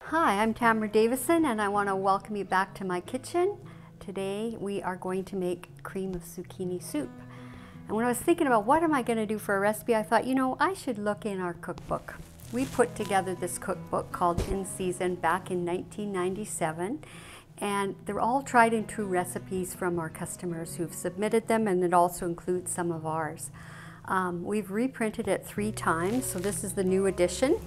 Hi, I'm Tamra Davison and I want to welcome you back to my kitchen. Today we are going to make cream of zucchini soup. And when I was thinking about what am I going to do for a recipe, I thought, I should look in our cookbook. We put together this cookbook called In Season back in 1997, and they're all tried and true recipes from our customers who've submitted them, and it also includes some of ours. We've reprinted it 3 times, so this is the new edition.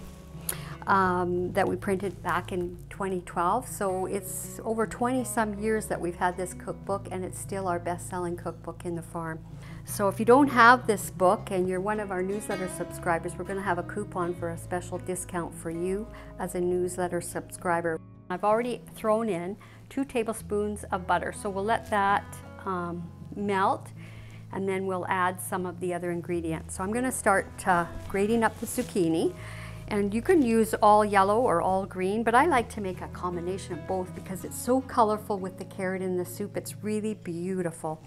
That we printed back in 2012. So it's over 20 some years that we've had this cookbook, and it's still our best-selling cookbook in the farm. So if you don't have this book and you're one of our newsletter subscribers, we're going to have a coupon for a special discount for you as a newsletter subscriber. I've already thrown in 2 tablespoons of butter, so we'll let that melt, and then we'll add some of the other ingredients. So I'm going to start grating up the zucchini. And you can use all yellow or all green, but I like to make a combination of both because it's so colorful with the carrot in the soup. It's really beautiful.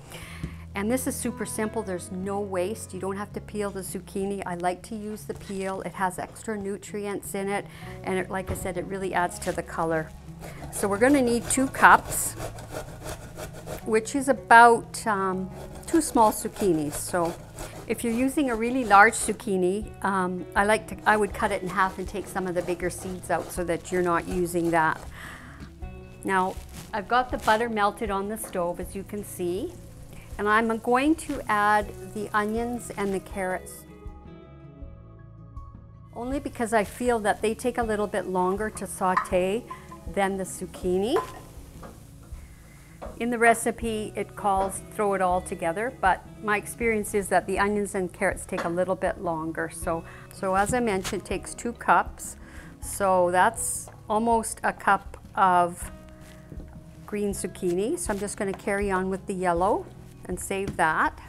And this is super simple. There's no waste. You don't have to peel the zucchini. I like to use the peel. It has extra nutrients in it, and like I said, it really adds to the color. So we're going to need 2 cups, which is about 2 small zucchinis. So if you're using a really large zucchini, I would cut it in half and take some of the bigger seeds out so that you're not using that. Now, I've got the butter melted on the stove, as you can see, and I'm going to add the onions and the carrots, only because I feel that they take a little bit longer to saute than the zucchini. In the recipe, it calls throw it all together, but my experience is that the onions and carrots take a little bit longer. So as I mentioned, it takes 2 cups. So that's almost a cup of green zucchini. So I'm just going to carry on with the yellow and save that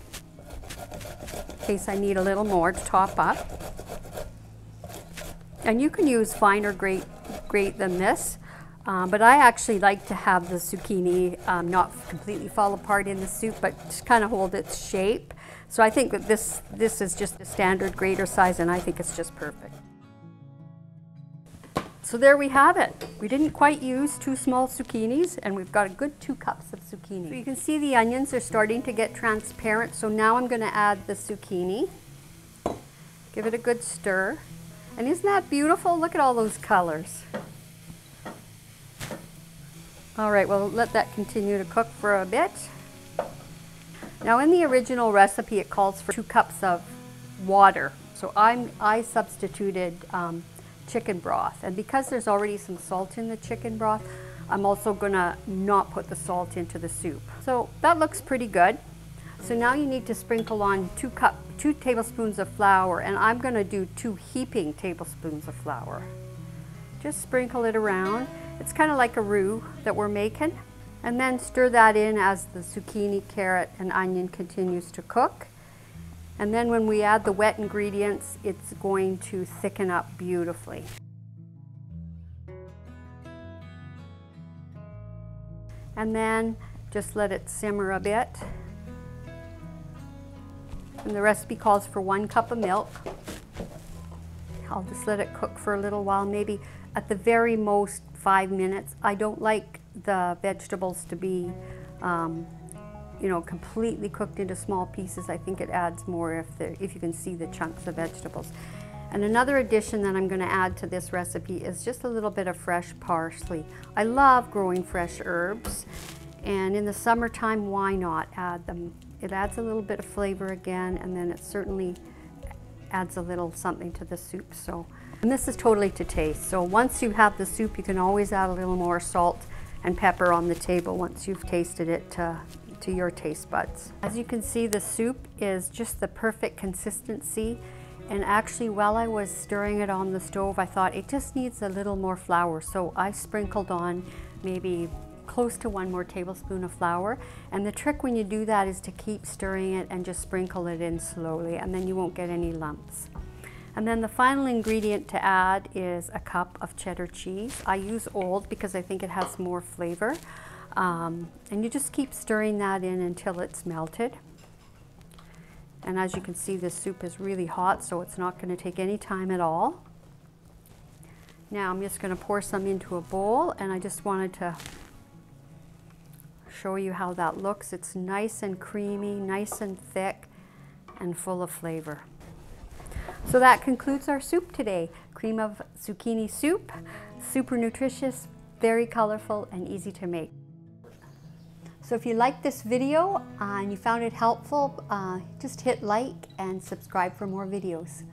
in case I need a little more to top up. And you can use finer grate than this. But I actually like to have the zucchini not completely fall apart in the soup, but just kind of hold its shape. So I think that this is just a standard grater size, and I think it's just perfect. So there we have it. We didn't quite use 2 small zucchinis, and we've got a good 2 cups of zucchini. So you can see the onions are starting to get transparent, so now I'm going to add the zucchini. Give it a good stir. And isn't that beautiful? Look at all those colors. All right, well, let that continue to cook for a bit. Now, in the original recipe, it calls for 2 cups of water. So I substituted chicken broth. And because there's already some salt in the chicken broth, I'm also gonna not put the salt into the soup. So that looks pretty good. So now you need to sprinkle on 2 tablespoons of flour, and I'm gonna do 2 heaping tablespoons of flour. Just sprinkle it around. It's kind of like a roux that we're making. And then stir that in as the zucchini, carrot, and onion continues to cook. And then when we add the wet ingredients, it's going to thicken up beautifully. And then just let it simmer a bit. And the recipe calls for 1 cup of milk. I'll just let it cook for a little while, maybe at the very most 5 minutes. I don't like the vegetables to be, completely cooked into small pieces. I think it adds more if you can see the chunks of vegetables. And another addition that I'm going to add to this recipe is just a little bit of fresh parsley. I love growing fresh herbs, and in the summertime, why not add them? It adds a little bit of flavor again, and then it certainly adds a little something to the soup. And this is totally to taste. So once you have the soup, you can always add a little more salt and pepper on the table once you've tasted it to your taste buds. As you can see, the soup is just the perfect consistency. And actually, while I was stirring it on the stove, I thought it just needs a little more flour. So I sprinkled on maybe close to 1 more tablespoon of flour. And the trick when you do that is to keep stirring it and just sprinkle it in slowly, and then you won't get any lumps. And then the final ingredient to add is a cup of cheddar cheese. I use old because I think it has more flavor. And you just keep stirring that in until it's melted. And as you can see, this soup is really hot, so it's not going to take any time at all. Now I'm just going to pour some into a bowl, and I just wanted to show you how that looks. It's nice and creamy, nice and thick, and full of flavor. So that concludes our soup today. Cream of zucchini soup, super nutritious, very colorful, and easy to make. So if you liked this video and you found it helpful, just hit like and subscribe for more videos.